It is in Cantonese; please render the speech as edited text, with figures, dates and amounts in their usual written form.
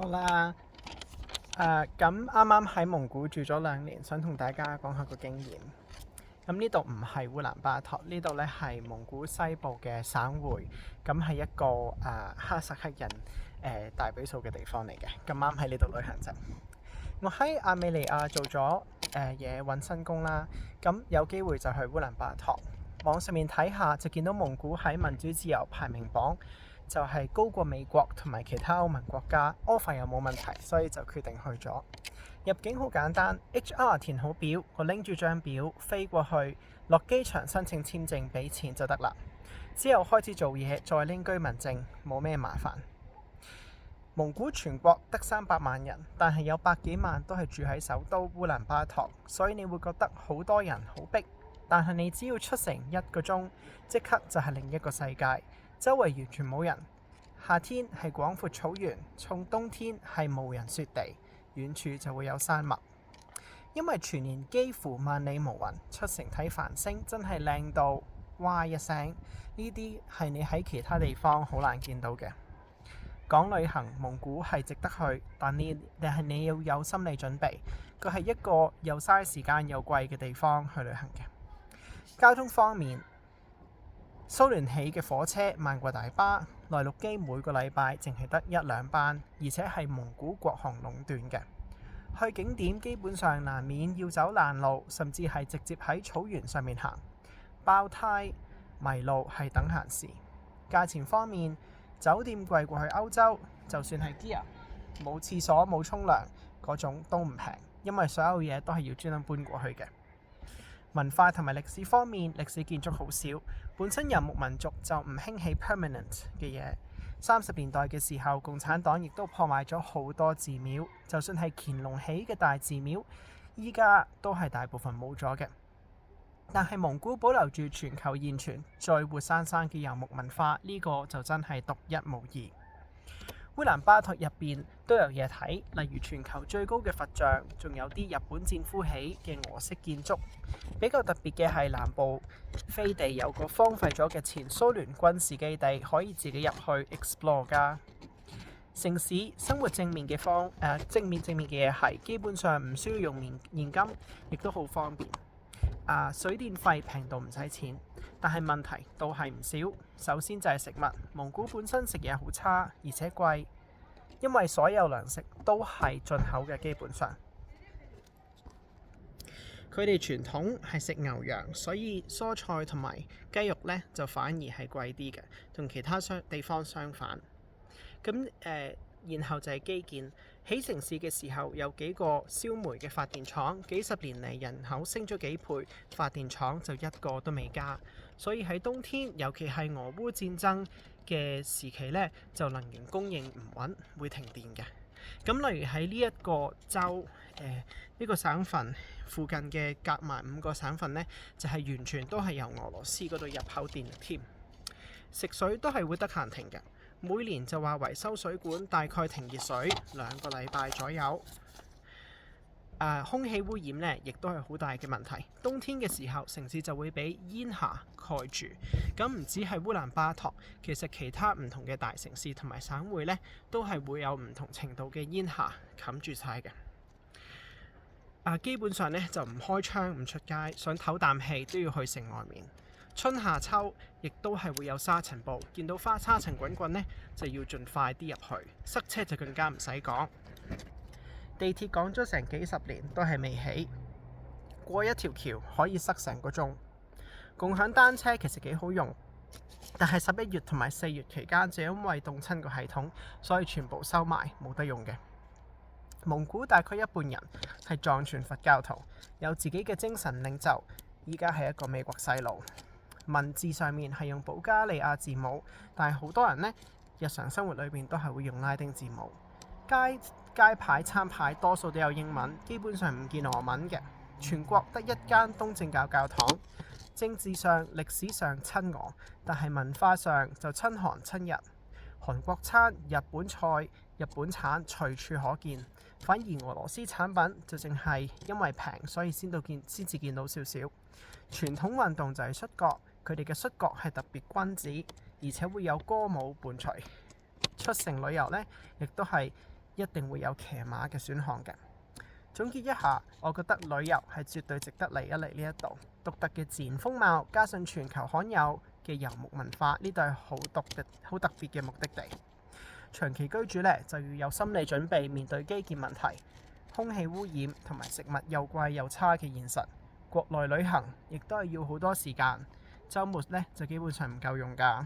好啦，咁啱啱喺蒙古住咗2年，想同大家講下個經驗。咁呢度唔係烏蘭巴托，呢度呢係蒙古西部嘅省會，咁係一個哈薩克人大比數嘅地方嚟嘅。咁啱喺呢度旅行啫。我喺亞美尼亞做咗嘢揾新工啦，咁有機會就去烏蘭巴托。網上面睇下就見到蒙古喺民主自由排名榜就係高過美國同埋其他歐盟國家，offer 又冇問題，所以就決定去咗。入境好簡單 ，HR 填好表，我拎住張表飛過去，落機場申請簽證，俾錢就得啦。之後開始做嘢，再拎居民證，冇咩麻煩。蒙古全國得300萬人，但係有百幾萬都係住喺首都烏蘭巴托，所以你會覺得好多人好逼。但係你只要出城1個鐘，即刻就係另一個世界，周圍完全冇人。夏天係廣闊草原，冬天係無人雪地，遠處就會有山脈。因為全年幾乎萬里無雲，出城睇繁星真係靚到哇一聲，呢啲係你喺其他地方好難見到嘅。講旅行，蒙古係值得去，但係你要有心理準備，佢係一個又嘥時間又貴嘅地方去旅行嘅。交通方面，蘇聯起嘅火車慢過大巴，內陸機每個禮拜淨係得1-2班，而且係蒙古國航壟斷嘅。去景點基本上難免要走爛路，甚至係直接喺草原上面行，爆胎迷路係等閒事。價錢方面，酒店貴過去歐洲，就算係 gear 冇廁所冇沖涼嗰種都唔平，因為所有嘢都係要專登搬過去嘅。文化同埋歷史方面，歷史建築好少，本身游牧民族就唔興起 permanent 嘅嘢。30年代嘅時候，共產黨亦都破壞咗好多寺廟，就算係乾隆起嘅大寺廟，依家都係大部分冇咗嘅。但係蒙古保留住全球現存最活生生嘅游牧文化，呢個就真係獨一無二。烏蘭巴托入邊都有嘢睇，例如全球最高嘅佛像，仲有啲日本戰俘起嘅俄式建築。比較特別嘅係南部飛地有個荒廢咗嘅前蘇聯軍事基地，可以自己入去 explore 㗎。城市生活正面嘅正面嘅嘢係基本上唔需要用現金，亦都好方便。水電費平到唔使錢，但係問題都係唔少。首先就係食物，蒙古本身食嘢好差，而且貴，因為所有糧食都係進口嘅，基本上。佢哋傳統係食牛羊，所以蔬菜同埋雞肉呢就反而係貴啲嘅，同其他地方相反。咁然後就係基建，起城市嘅時候有幾個燒煤嘅發電廠，幾十年嚟人口升咗幾倍，發電廠就一個都未加，所以喺冬天，尤其係俄烏戰爭嘅時期呢，就能源供應唔穩，會停電嘅。咁例如喺呢一個州呢個省份附近嘅夾埋5個省份呢，就係完全都係由俄羅斯嗰度入口電力添。食水都係會得閒停嘅。每年就話維修水管，大概停熱水2個禮拜左右。空氣污染呢，亦都係好大嘅問題。冬天嘅時候，城市就會俾煙霞蓋住。咁唔止係烏蘭巴托，其實其他唔同嘅大城市同埋省會呢，都係會有唔同程度嘅煙霞冚住晒嘅。基本上呢，就唔開窗唔出街，想唞啖氣都要去城外面。春夏秋亦都係會有沙塵暴，見到沙塵滾滾呢，就要盡快啲入去。塞車就更加唔使講。地鐵講咗成幾十年都係未起，過一條橋可以塞成個鐘。共享單車其實幾好用，但係11月同埋4月期間就因為凍親個系統，所以全部收埋冇得用嘅。蒙古大概一半人係藏傳佛教徒，有自己嘅精神領袖，依家係一個美國細路。文字上面係用保加利亞字母，但係好多人呢，日常生活裏面都係會用拉丁字母。街牌餐牌多數都有英文，基本上唔見俄文嘅。全國得一間東正教教堂。政治上、歷史上親俄，但係文化上就親韓親日。韓國餐、日本菜、日本產隨處可見，反而俄羅斯產品就淨係因為平，所以先至見到少少。傳統運動就係摔角。佢哋嘅摔角係特別君子，而且會有歌舞伴隨。出城旅遊呢，亦都係一定會有騎馬嘅選項嘅。總結一下，我覺得旅遊係絕對值得嚟一嚟呢一度。獨特嘅自然風貌，加上全球罕有嘅遊牧文化，呢度係好特別嘅目的地。長期居住呢，就要有心理準備面對基建問題、空氣污染同埋食物又貴又差嘅現實。國內旅行亦都係要好多時間，週末呢就基本上唔夠用㗎。